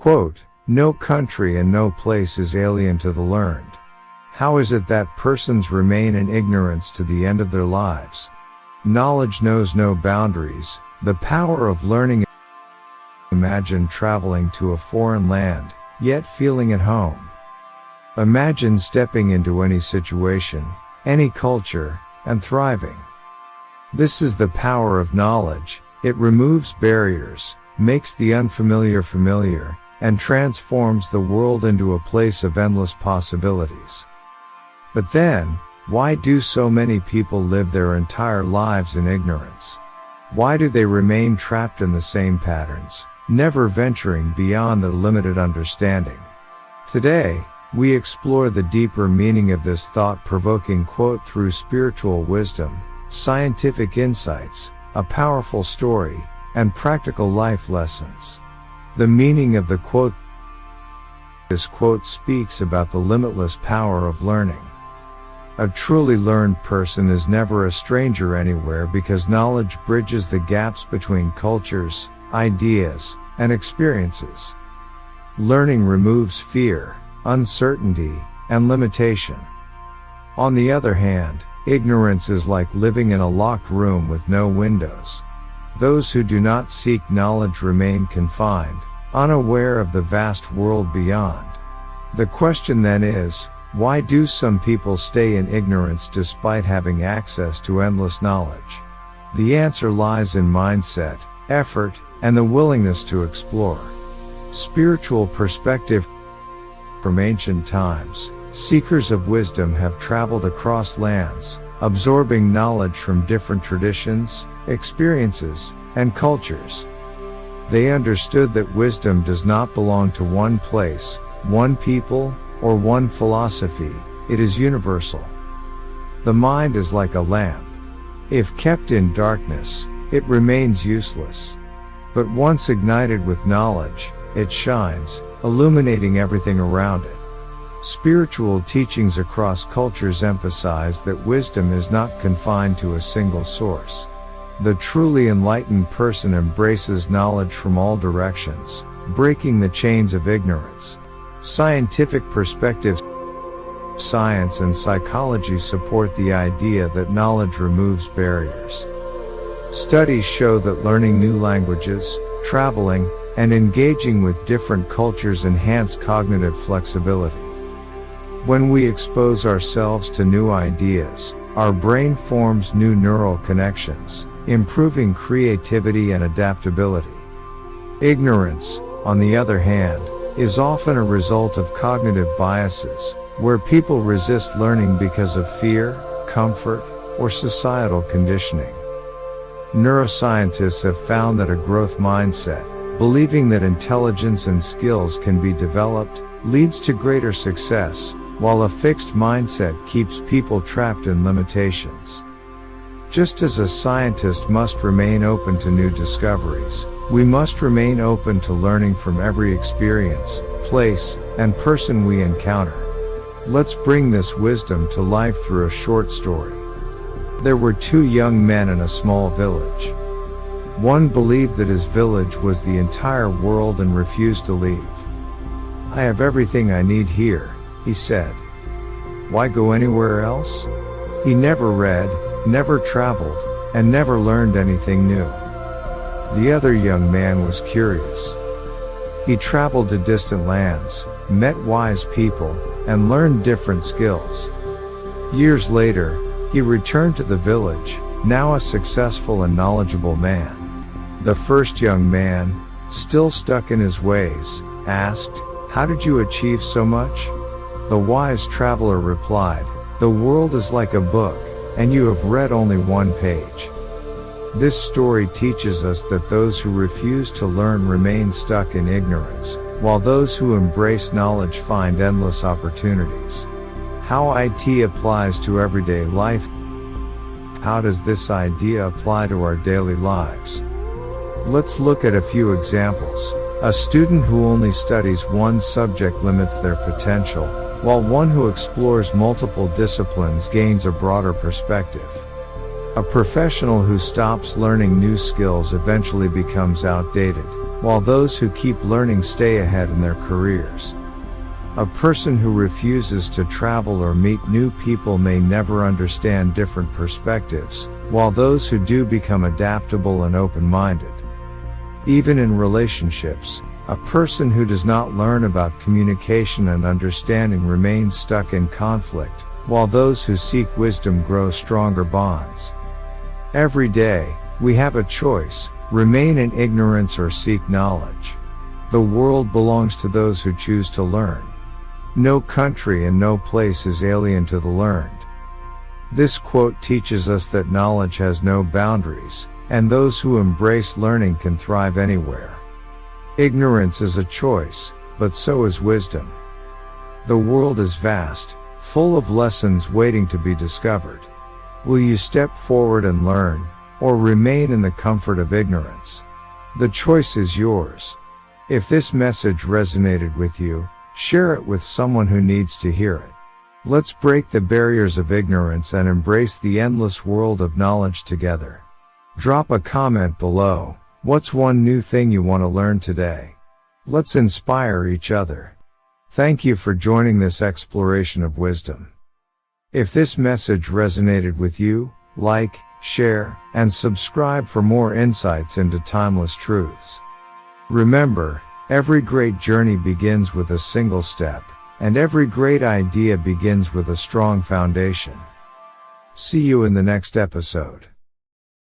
Quote, "No country and no place is alien to the learned. How is it that persons remain in ignorance to the end of their lives? Knowledge knows no boundaries, the power of learning." Imagine traveling to a foreign land, yet feeling at home. Imagine stepping into any situation, any culture, and thriving. This is the power of knowledge. It removes barriers, makes the unfamiliar familiar, and transforms the world into a place of endless possibilities. But then, why do so many people live their entire lives in ignorance? Why do they remain trapped in the same patterns, never venturing beyond their limited understanding? Today, we explore the deeper meaning of this thought-provoking quote through spiritual wisdom, scientific insights, a powerful story, and practical life lessons. The meaning of the quote. This quote speaks about the limitless power of learning. A truly learned person is never a stranger anywhere because knowledge bridges the gaps between cultures, ideas, and experiences. Learning removes fear, uncertainty, and limitation. On the other hand, ignorance is like living in a locked room with no windows. Those who do not seek knowledge remain confined, unaware of the vast world beyond. The question then is, why do some people stay in ignorance despite having access to endless knowledge? The answer lies in mindset, effort, and the willingness to explore. Spiritual perspective. From ancient times, seekers of wisdom have traveled across lands, absorbing knowledge from different traditions, experiences, and cultures. They understood that wisdom does not belong to one place, one people, or one philosophy. It is universal. The mind is like a lamp. If kept in darkness, it remains useless. But once ignited with knowledge, it shines, illuminating everything around it. Spiritual teachings across cultures emphasize that wisdom is not confined to a single source. The truly enlightened person embraces knowledge from all directions, breaking the chains of ignorance. Scientific perspectives. Science and psychology support the idea that knowledge removes barriers. Studies show that learning new languages, traveling, and engaging with different cultures enhance cognitive flexibility. When we expose ourselves to new ideas, our brain forms new neural connections, improving creativity and adaptability. Ignorance, on the other hand, is often a result of cognitive biases, where people resist learning because of fear, comfort, or societal conditioning. Neuroscientists have found that a growth mindset, believing that intelligence and skills can be developed, leads to greater success, while a fixed mindset keeps people trapped in limitations. Just as a scientist must remain open to new discoveries, we must remain open to learning from every experience, place, and person we encounter. Let's bring this wisdom to life through a short story. There were two young men in a small village. One believed that his village was the entire world and refused to leave. "I have everything I need here," he said. "Why go anywhere else?" He never read, never traveled, and never learned anything new. The other young man was curious. He traveled to distant lands, met wise people, and learned different skills. Years later, he returned to the village, now a successful and knowledgeable man. The first young man, still stuck in his ways, asked, "How did you achieve so much?" The wise traveler replied, "The world is like a book, and you have read only one page." This story teaches us that those who refuse to learn remain stuck in ignorance, while those who embrace knowledge find endless opportunities. How IT applies to everyday life. How does this idea apply to our daily lives? Let's look at a few examples. A student who only studies one subject limits their potential, while one who explores multiple disciplines gains a broader perspective. A professional who stops learning new skills eventually becomes outdated, while those who keep learning stay ahead in their careers. A person who refuses to travel or meet new people may never understand different perspectives, while those who do become adaptable and open-minded. Even in relationships, a person who does not learn about communication and understanding remains stuck in conflict, while those who seek wisdom grow stronger bonds. Every day, we have a choice: remain in ignorance or seek knowledge. The world belongs to those who choose to learn. No country and no place is alien to the learned. This quote teaches us that knowledge has no boundaries, and those who embrace learning can thrive anywhere. Ignorance is a choice, but so is wisdom. The world is vast, full of lessons waiting to be discovered. Will you step forward and learn, or remain in the comfort of ignorance? The choice is yours. If this message resonated with you, share it with someone who needs to hear it. Let's break the barriers of ignorance and embrace the endless world of knowledge together. Drop a comment below. What's one new thing you want to learn today? Let's inspire each other. Thank you for joining this exploration of wisdom. If this message resonated with you, like, share, and subscribe for more insights into timeless truths. Remember, every great journey begins with a single step, and every great idea begins with a strong foundation. See you in the next episode.